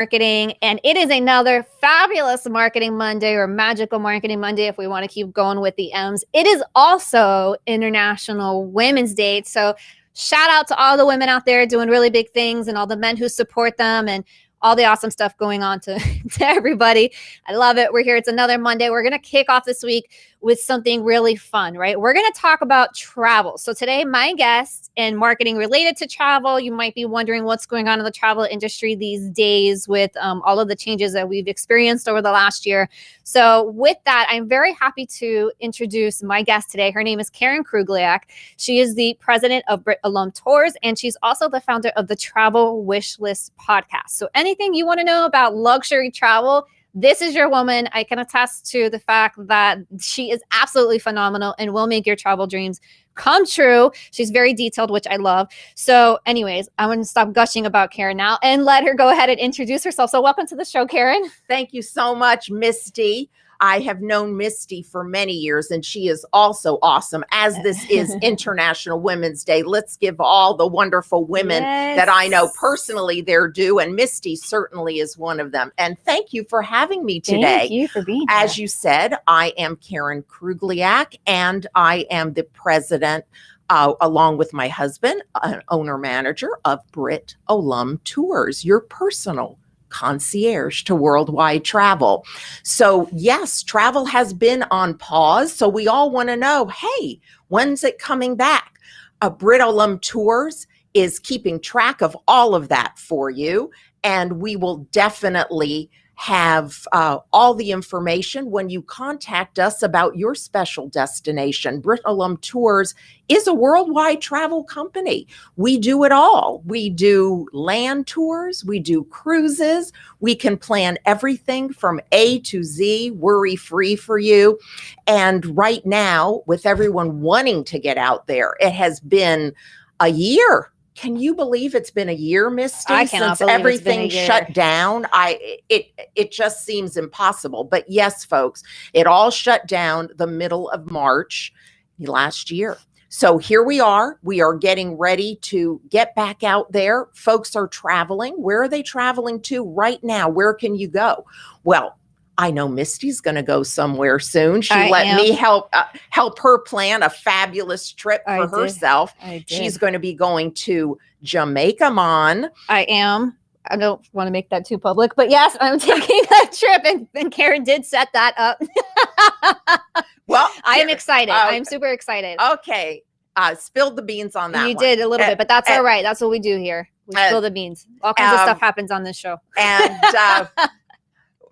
marketing, and it is another fabulous Marketing Monday, or magical Marketing Monday if we want to keep going with the M's. It is also International Women's Day, so shout out to all the women out there doing really big things and all the men who support them and all the awesome stuff going on to everybody. I love it. We're here. It's another Monday. We're going to kick off this week with something really fun, right? We're going to talk about travel. So today, my guest and marketing related to travel. You might be wondering what's going on in the travel industry these days with all of the changes that we've experienced over the last year. So with that, I'm very happy to introduce my guest today. Her name is Karen Krugliak. She is the president of Brit Alum Tours, and she's also the founder of the Travel Wishlist podcast. So anything you want to know about luxury travel, this is your woman. I can attest to the fact that she is absolutely phenomenal and will make your travel dreams come true. She's very detailed, which I love. So anyways, I'm going to stop gushing about Karen now and let her go ahead and introduce herself. So welcome to the show, Karen. Thank you so much, Misty. I have known Misty for many years, and she is also awesome. As this is International Women's Day, let's give all the wonderful women that I know personally their due, and Misty certainly is one of them. And thank you for having me today. Thank you for being here. As you said, I am Karen Krugliak, and I am the president, along with my husband, an owner-manager of Brit Alum Tours, your personal concierge to worldwide travel. So yes, travel has been on pause. So we all want to know, hey, when's it coming back? Brit Alum Tours is keeping track of all of that for you. And we will definitely have all the information when you contact us about your special destination. Brit Alum Tours is a worldwide travel company. We do it all. We do land tours, we do cruises, we can plan everything from A to Z, worry-free for you. And right now, with everyone wanting to get out there, it has been a year. Can you believe it's been a year, Misty, I cannot since believe it's been a everything year. shut down? It just seems impossible. But yes, folks, it all shut down the middle of March last year. So here we are. We are getting ready to get back out there. Folks are traveling. Where are they traveling to right now? Where can you go? Well, I know Misty's going to go somewhere soon. She let me help her plan a fabulous trip for herself. She's going to be going to Jamaica, Mon. I am. I don't want to make that too public, but yes, I'm taking a trip, and Karen did set that up. Well, I am excited. I'm super excited. Okay. Spilled the beans on that You one. did a little bit, but that's all right. That's what we do here. We spill the beans. All kinds of stuff happens on this show. And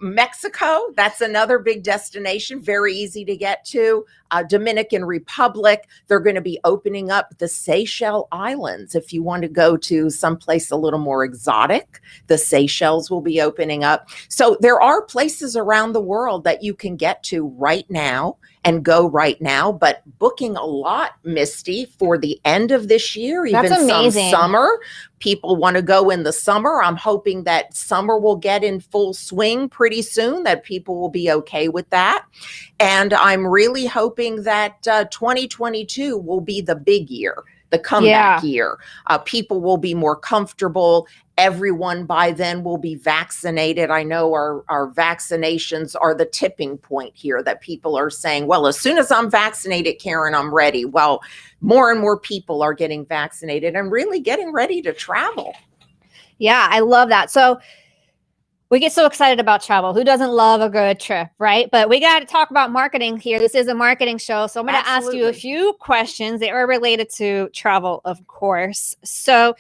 Mexico, that's another big destination, very easy to get to. Dominican Republic, they're going to be opening up the Seychelles Islands. If you want to go to someplace a little more exotic, the Seychelles will be opening up. So there are places around the world that you can get to right now and go right now, but booking a lot, Misty, for the end of this year, even some summer. People want to go in the summer. I'm hoping that summer will get in full swing pretty soon, that people will be okay with that. And I'm really hoping that 2022 will be the big year, the comeback year. People will be more comfortable. Everyone by then will be vaccinated. I know our vaccinations are the tipping point here, that people are saying, well, as soon as I'm vaccinated, Karen, I'm ready. Well, more and more people are getting vaccinated and really getting ready to travel. Yeah, I love that. So we get so excited about travel. Who doesn't love a good trip, right? But we got to talk about marketing here. This is a marketing show. So I'm going to ask you a few questions that are related to travel, of course. So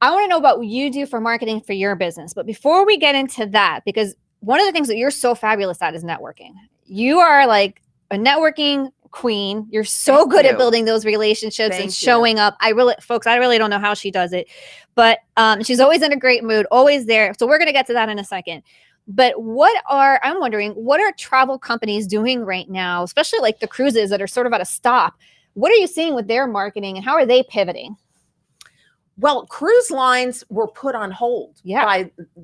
I want to know about what you do for marketing for your business. But before we get into that, because one of the things that you're so fabulous at is networking. You are like a networking queen. You're so good at building those relationships and showing up. I really don't know how she does it, but she's always in a great mood, always there. So we're going to get to that in a second. But I'm wondering, what are travel companies doing right now, especially like the cruises that are sort of at a stop? What are you seeing with their marketing and how are they pivoting? Well, cruise lines were put on hold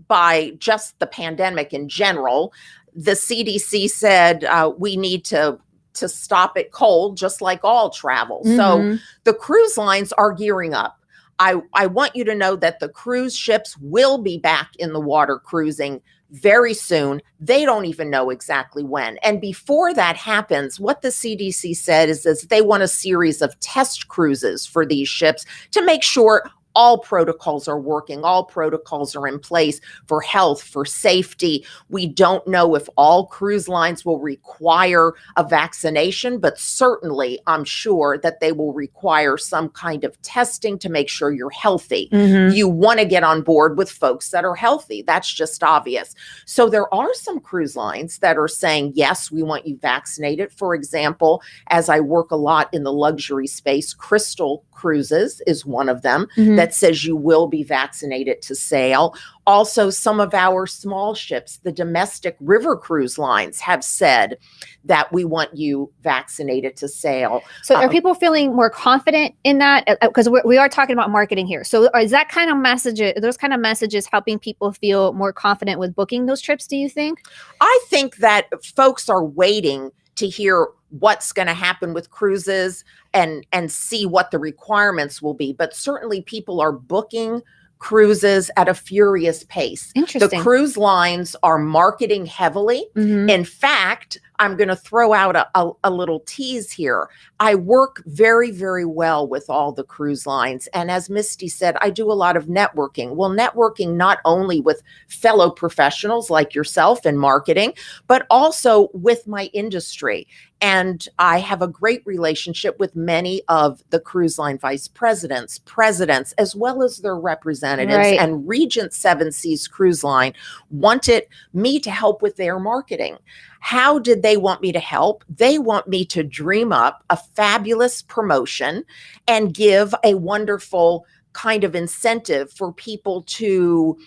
by just the pandemic in general. The CDC said we need to stop it cold, just like all travel. So the cruise lines are gearing up. I want you to know that the cruise ships will be back in the water cruising very soon. They don't even know exactly when. And before that happens, what the CDC said is they want a series of test cruises for these ships to make sure all protocols are working, all protocols are in place for health, for safety. We don't know if all cruise lines will require a vaccination, but certainly I'm sure that they will require some kind of testing to make sure you're healthy. You want to get on board with folks that are healthy. That's just obvious. So there are some cruise lines that are saying, yes, we want you vaccinated. For example, as I work a lot in the luxury space, Crystal Cruises is one of them that says you will be vaccinated to sail. Also, some of our small ships, the domestic river cruise lines, have said that we want you vaccinated to sail. So are people feeling more confident in that? Because we are talking about marketing here. So is that kind of message, those kind of messages helping people feel more confident with booking those trips, do you think? I think that folks are waiting to hear what's going to happen with cruises and see what the requirements will be. But certainly people are booking cruises at a furious pace. Interesting. The cruise lines are marketing heavily. In fact, I'm going to throw out a little tease here. I work very, very well with all the cruise lines. And as Misty said, I do a lot of networking. Well, networking not only with fellow professionals like yourself in marketing, but also with my industry. And I have a great relationship with many of the cruise line vice presidents, as well as their representatives. Right. And Regent 7 Seas Cruise Line wanted me to help with their marketing. How did they want me to help? They want me to dream up a fabulous promotion and give a wonderful kind of incentive for people to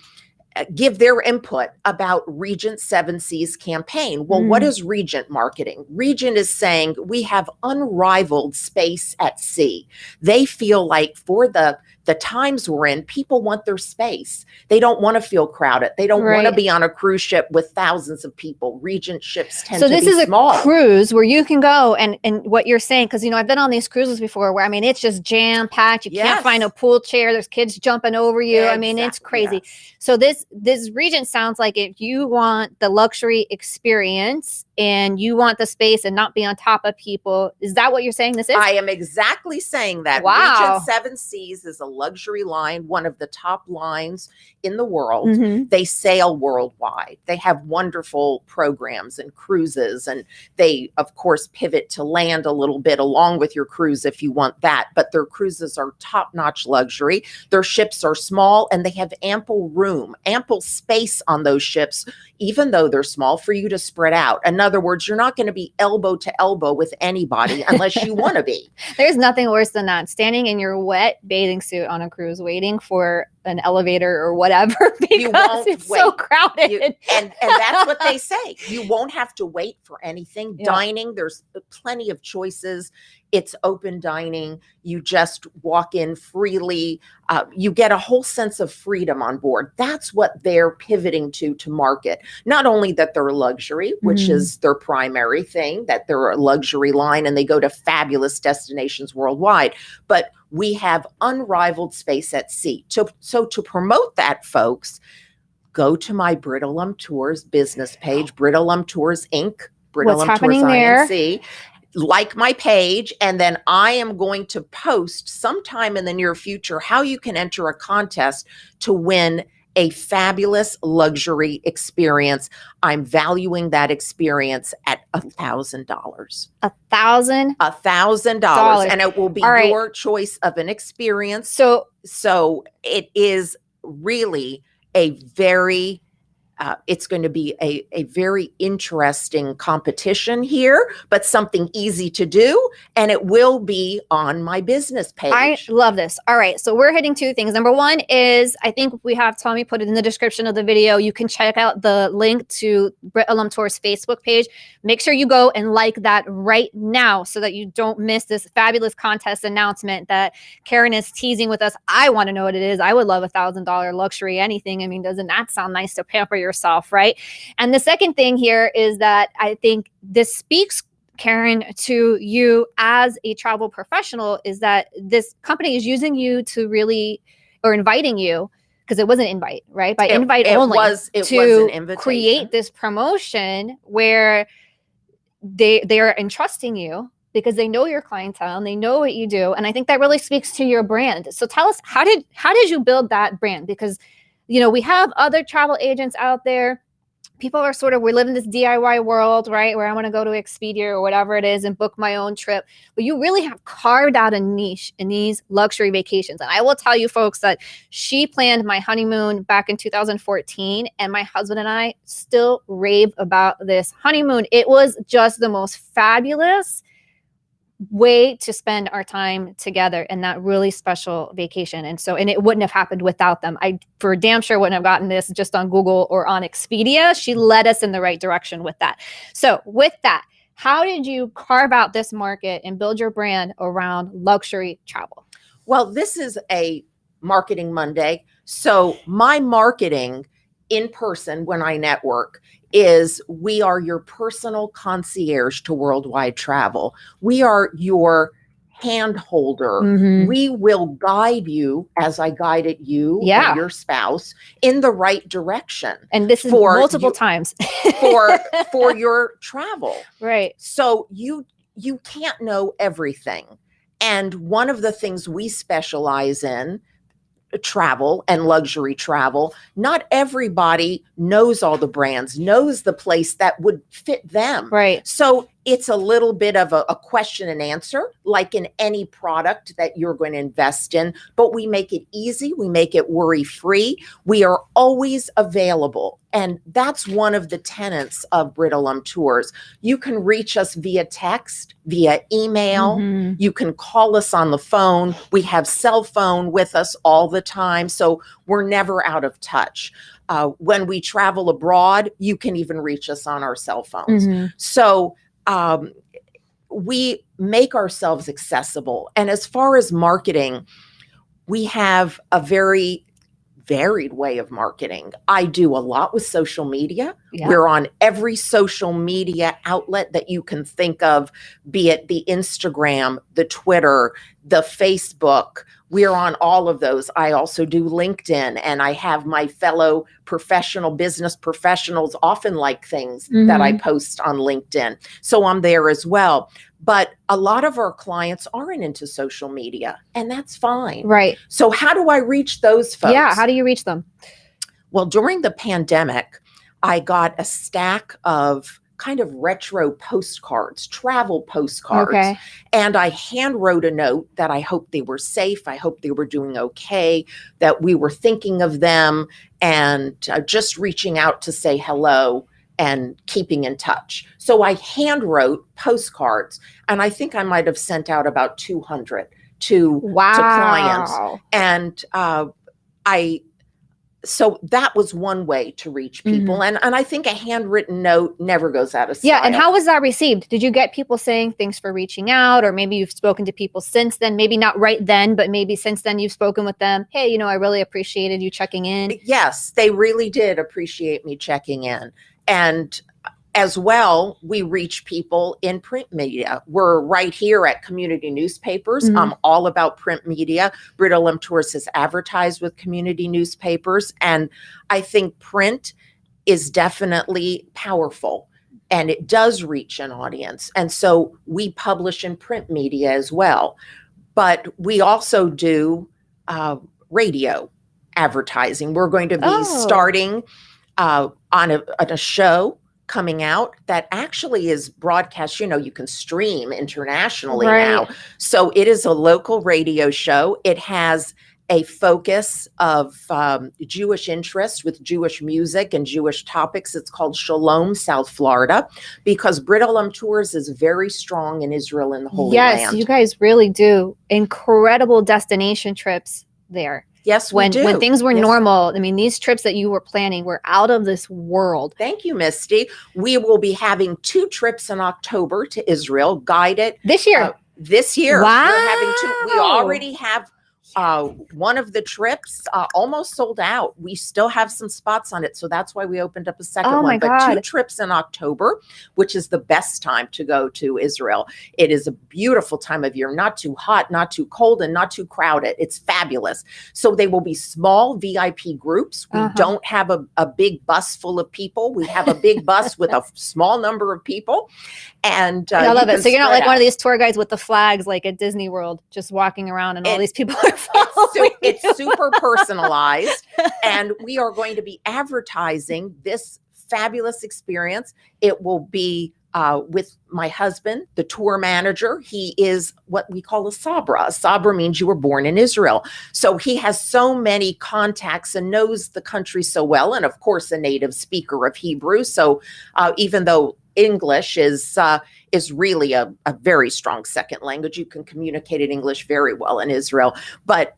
give their input about Regent 7 Seas campaign. Well, what is Regent marketing? Regent is saying we have unrivaled space at sea. They feel like for the times we're in, people want their space. They don't want to feel crowded. They don't want to be on a cruise ship with thousands of people. Regent ships tend to be small. So this is a cruise where you can go and what you're saying, because, you know, I've been on these cruises before where, I mean, it's just jam packed. You can't find a pool chair. There's kids jumping over you. I mean, it's crazy. So this Regent sounds like if you want the luxury experience and you want the space and not be on top of people, is that what you're saying this is? I am exactly saying that. Wow. Regent 7 Seas is a luxury line, one of the top lines in the world. They sail worldwide. They have wonderful programs and cruises, and they, of course, pivot to land a little bit along with your cruise if you want that. But their cruises are top-notch luxury. Their ships are small, and they have ample room, ample space on those ships, even though they're small, for you to spread out. In other words, you're not going to be elbow to elbow with anybody unless you want to be. There's nothing worse than that. Standing in your wet bathing suit on a cruise waiting for an elevator or whatever because it's so crowded. And that's what they say. You won't have to wait for anything. Dining, there's plenty of choices. It's open dining. You just walk in freely. You get a whole sense of freedom on board. That's what they're pivoting to market. Not only that they're a luxury, which is their primary thing, that they're a luxury line and they go to fabulous destinations worldwide, but we have unrivaled space at sea. So to promote that, folks, go to my Brittlum Tours business page, Brittlum Tours Inc., Brittlum Tours INC. Like my page, and then I am going to post sometime in the near future how you can enter a contest to win a fabulous luxury experience. I'm valuing that experience at $1,000. $1,000? $1,000, and it will be your choice of an experience. So it is really a very it's going to be a very interesting competition here, but something easy to do. And it will be on my business page. I love this. All right. So we're hitting two things. Number one is, I think we have Tommy put it in the description of the video. You can check out the link to Brittlum Tours Facebook page. Make sure you go and like that right now so that you don't miss this fabulous contest announcement that Karen is teasing with us. I want to know what it is. I would love $1,000 luxury anything. I mean, doesn't that sound nice to pamper yourself, right? And the second thing here is that I think this speaks Karen, to you as a travel professional is that this company is using you to really, or inviting you, because it was an invite, right? By invite only, it was an to invitation. Create this promotion where they are entrusting you because they know your clientele and they know what you do. And I think that really speaks to your brand. So tell us, how did you build that brand? Because, you know, we have other travel agents out there. People are we live in this DIY world, right? Where I want to go to Expedia or whatever it is and book my own trip. But you really have carved out a niche in these luxury vacations. And I will tell you folks that she planned my honeymoon back in 2014, and my husband and I still rave about this honeymoon. It was just the most fabulous way to spend our time together in that really special vacation. And it wouldn't have happened without them. I for damn sure wouldn't have gotten this just on Google or on Expedia. She led us in the right direction with that. So with that, how did you carve out this market and build your brand around luxury travel? Well, this is a Marketing Monday. So my marketing in person when I network is we are your personal concierge to worldwide travel. We are your hand holder. Mm-hmm. We will guide you, as I guided you and your spouse, in the right direction. And this is multiple times for your travel. Right. So you can't know everything. And one of the things we specialize in, travel and luxury travel, not everybody knows all the brands, knows the place that would fit them. Right. So it's a little bit of a question and answer, like in any product that you're going to invest in, but we make it easy. We make it worry-free. We are always available. And that's one of the tenets of Brittle Tours. You can reach us via text, via email. Mm-hmm. You can call us on the phone. We have cell phone with us all the time. So we're never out of touch. When we travel abroad, you can even reach us on our cell phones. Mm-hmm. So we make ourselves accessible. And as far as marketing, we have a very varied way of marketing. I do a lot with social media. Yeah. We're on every social media outlet that you can think of, be it the Instagram, the Twitter, the Facebook. We're on all of those. I also do LinkedIn, and I have my fellow business professionals often like things that I post on LinkedIn. So I'm there as well. But a lot of our clients aren't into social media, and that's fine. Right. So how do I reach those folks? Yeah. How do you reach them? Well, during the pandemic, I got a stack of kind of retro postcards, travel postcards. Okay. And I hand wrote a note that I hope they were safe. I hope they were doing okay, that we were thinking of them, and just reaching out to say hello and keeping in touch. So I hand wrote postcards, and I think I might have sent out about 200 to clients. And so that was one way to reach people. Mm-hmm. And I think a handwritten note never goes out of style. Yeah. And how was that received? Did you get people saying thanks for reaching out, or maybe you've spoken to people since then, maybe not right then, but maybe since then you've spoken with them? Hey, I really appreciated you checking in. Yes, they really did appreciate me checking in. And as well, we reach people in print media. We're right here at community newspapers. Mm-hmm. I'm all about print media. Brittle Tours has advertised with community newspapers. And I think print is definitely powerful, and it does reach an audience. And so we publish in print media as well. But we also do radio advertising. We're going to be starting on a show coming out that actually is broadcast. You can stream internationally now. So it is a local radio show. It has a focus of Jewish interest with Jewish music and Jewish topics. It's called Shalom, South Florida, because Brittle Tours is very strong in Israel and the Holy Land. Yes, you guys really do incredible destination trips there. Yes, we do. When things were normal, I mean, these trips that you were planning were out of this world. Thank you, Misty. We will be having 2 trips in October to Israel, guided. This year? This year. Wow. We're having 2. We already have one of the trips almost sold out. We still have some spots on it, so that's why we opened up a second Oh my one. But 2 God. trips in October, which is the best time to go to Israel. It is a beautiful time of year, not too hot, not too cold, and not too crowded. It's fabulous. So they will be small VIP groups. We don't have a big bus full of people. We have a big bus with a small number of people. And I love it. So you're not like out. one of these tour guides with the flags like at Disney World, just walking around and all these people are following. It's super personalized. And we are going to be advertising this fabulous experience. It will be with my husband, the tour manager. He is what we call a sabra. A sabra means you were born in Israel. So he has so many contacts and knows the country so well. And of course, a native speaker of Hebrew. So even though English is really a very strong second language, you can communicate in English very well in Israel. But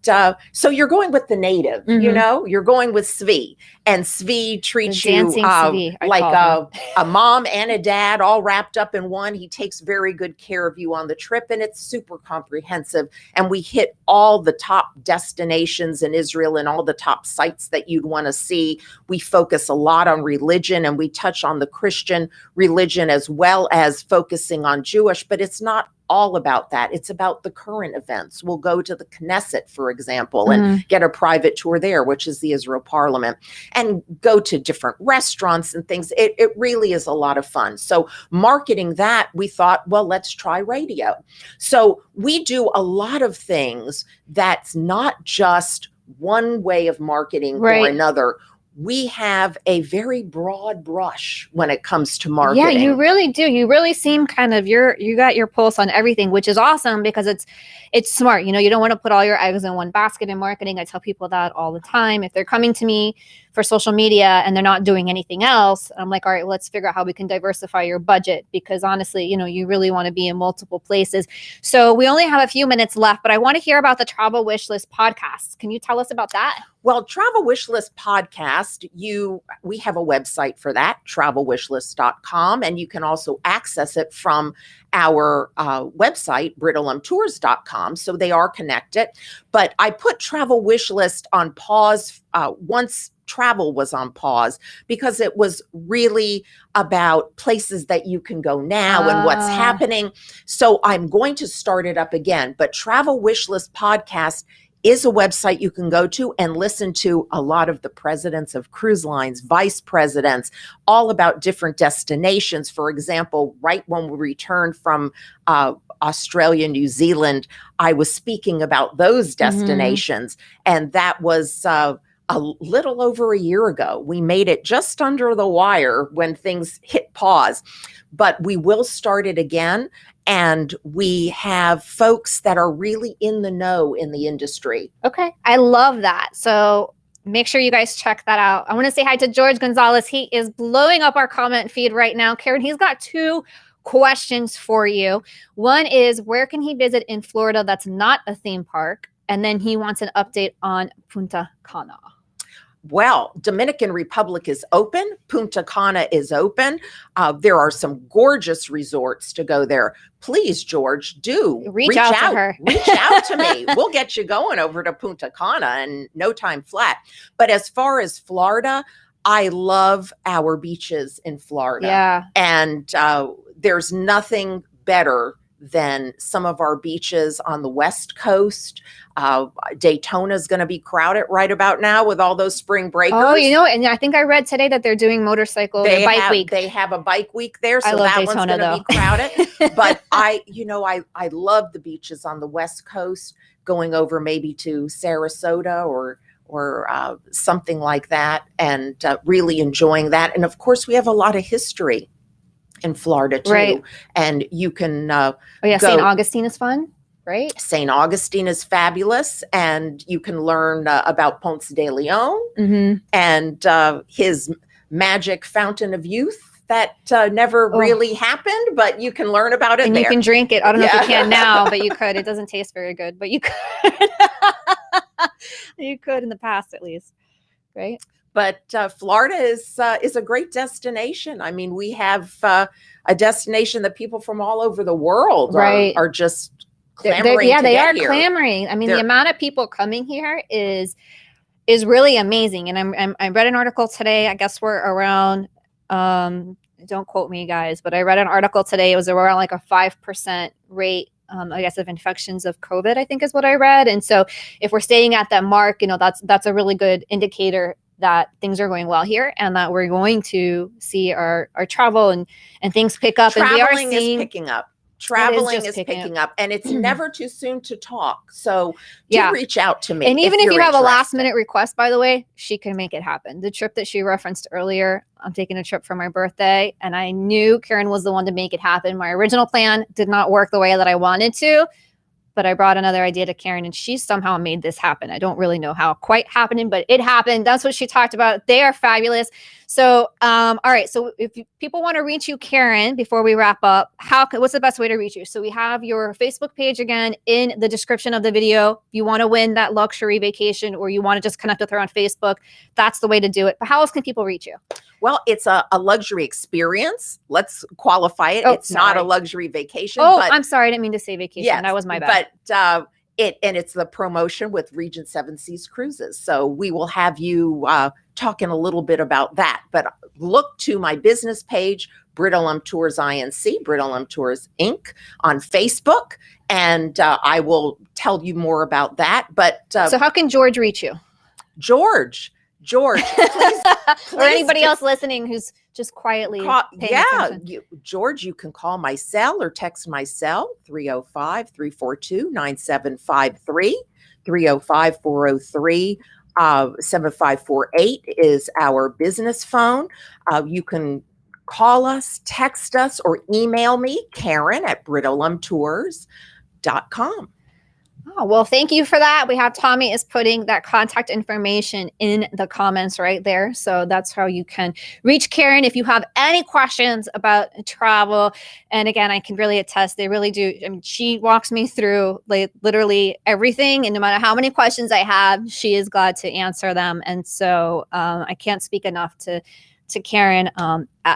so you're going with the native, you know, you're going with Svi, and Svi treats you like a mom and a dad all wrapped up in one. He takes very good care of you on the trip, and it's super comprehensive. And we hit all the top destinations in Israel and all the top sites that you'd want to see. We focus a lot on religion, and we touch on the Christian religion as well as focusing on Jewish, but it's not all about that. It's about the current events. We'll go to the Knesset, for example, and get a private tour there, which is the Israel Parliament, and go to different restaurants and things. It really is a lot of fun. So marketing that, we thought, well, let's try radio. So we do a lot of things that's not just one way of marketing or another. We have a very broad brush when it comes to marketing. Yeah, you really do. You really seem kind of you got your pulse on everything, which is awesome because it's smart. You know, you don't want to put all your eggs in one basket in marketing. I tell people that all the time. If they're coming to me for social media and they're not doing anything else, I'm like, all right, let's figure out how we can diversify your budget, because honestly, you know, you really want to be in multiple places. So we only have a few minutes left, but I want to hear about the Travel Wishlist podcast. Can you tell us about that? Well, Travel Wishlist podcast, we have a website for that, travelwishlist.com, and you can also access it from our website, brittolumtours.com. So they are connected. But I put Travel Wishlist on pause once travel was on pause, because it was really about places that you can go now and what's happening. So I'm going to start it up again. But Travel Wishlist podcast is a website you can go to and listen to a lot of the presidents of cruise lines, vice presidents, all about different destinations. For example, right when we returned from Australia, New Zealand, I was speaking about those destinations. And that was a little over a year ago. We made it just under the wire when things hit pause, but we will start it again. And we have folks that are really in the know in the industry. Okay. I love that. So make sure you guys check that out. I want to say hi to George Gonzalez. He is blowing up our comment feed right now. Karen, he's got 2 questions for you. One is, where can he visit in Florida that's not a theme park? And then he wants an update on Punta Cana. Well, Dominican Republic is open. Punta Cana is open. There are some gorgeous resorts to go there. Please, George, do reach out to her. Reach out to me. We'll get you going over to Punta Cana in no time flat. But as far as Florida, I love our beaches in Florida. Yeah. And there's nothing better than some of our beaches on the West Coast. Daytona is going to be crowded right about now with all those spring breakers. Oh, you know, and I think I read today that they're doing motorcycle bike week. They have a bike week there, so that Daytona, one's going to be crowded. But I love the beaches on the West Coast, going over maybe to Sarasota or something like that, and really enjoying that. And of course, we have a lot of history in Florida too. Right. And you can St. Augustine is fun, right? St. Augustine is fabulous, and you can learn about Ponce de Leon and his magic fountain of youth that never really happened, but you can learn about it and there. You can drink it. I don't know if you can now, but you could. It doesn't taste very good, but you could. You could in the past, at least, right? But Florida is a great destination. I mean, we have a destination that people from all over the world are just clamoring to they get are here. clamoring. I mean, the amount of people coming here is really amazing. And I read an article today. I guess we're around, don't quote me guys, but I read an article today. It was around like a 5% rate, I guess, of infections of COVID, I think is what I read. And so if we're staying at that mark, that's a really good indicator that things are going well here and that we're going to see our travel and things pick up. Traveling is picking up. Traveling is picking up, and it's never too soon to talk. So reach out to me. And even if you have a last minute request, by the way, she can make it happen. The trip that she referenced earlier, I'm taking a trip for my birthday, and I knew Karen was the one to make it happen. My original plan did not work the way that I wanted to, but I brought another idea to Karen, and she somehow made this happen. I don't really know how quite happening, but it happened. That's what she talked about. They are fabulous. So, all right. So if people want to reach you, Karen, before we wrap up, what's the best way to reach you? So we have your Facebook page again in the description of the video. If you want to win that luxury vacation or you want to just connect with her on Facebook, that's the way to do it. But how else can people reach you? Well, it's a luxury experience. Let's qualify it. It's not a luxury vacation. Oh, I'm sorry. I didn't mean to say vacation. Yes, that was my bad. But it's the promotion with Regent 7 Seas Cruises. So we will have you talking a little bit about that. But look to my business page, Brittle Tours Inc., Brittle Tours Inc. on Facebook, and I will tell you more about that. But so how can George reach you? George, please, or anybody else listening who's just quietly paying attention. George, you can call my cell or text my cell, 305-342-9753, 305-403-7548 is our business phone. You can call us, text us, or email me, Karen at brittlemtours.com. Oh, well, thank you for that. We have Tommy is putting that contact information in the comments right there. So that's how you can reach Karen if you have any questions about travel. And again, I can really attest, they really do. I mean, she walks me through like literally everything. And no matter how many questions I have, she is glad to answer them. And so I can't speak enough to Karen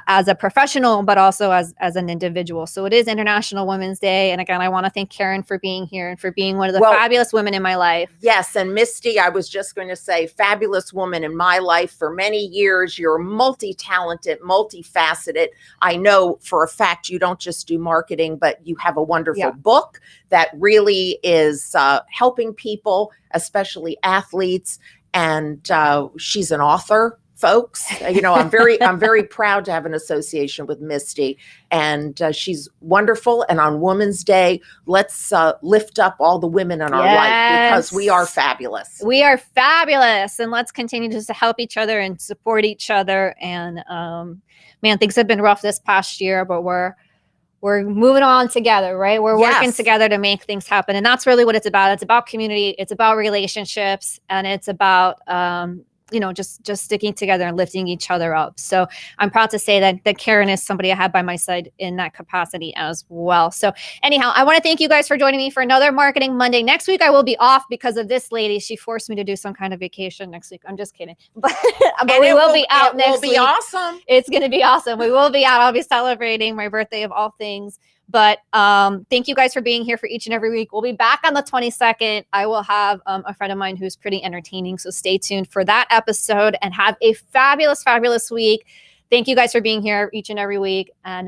as a professional, but also as an individual. So it is International Women's Day. And again, I want to thank Karen for being here and for being one of the fabulous women in my life. Yes. And Misty, I was just going to say, fabulous woman in my life for many years. You're multi-talented, multifaceted. I know for a fact you don't just do marketing, but you have a wonderful book that really is helping people, especially athletes. And she's an author. Folks, I'm very proud to have an association with Misty, and she's wonderful. And on Women's Day, let's lift up all the women in our life because we are fabulous. We are fabulous, and let's continue just to help each other and support each other. And man, things have been rough this past year, but we're moving on together, right? We're working together to make things happen, and that's really what it's about. It's about community, it's about relationships, and it's about just sticking together and lifting each other up. So I'm proud to say that Karen is somebody I have by my side in that capacity as well. So anyhow, I want to thank you guys for joining me for another Marketing Monday. Next week, I will be off because of this lady. She forced me to do some kind of vacation next week. I'm just kidding. But we will be out next week. It will be awesome. It's going to be awesome. We will be out. I'll be celebrating my birthday of all things. But thank you guys for being here for each and every week. We'll be back on the 22nd. I will have a friend of mine who's pretty entertaining. So stay tuned for that episode and have a fabulous, fabulous week. Thank you guys for being here each and every week. And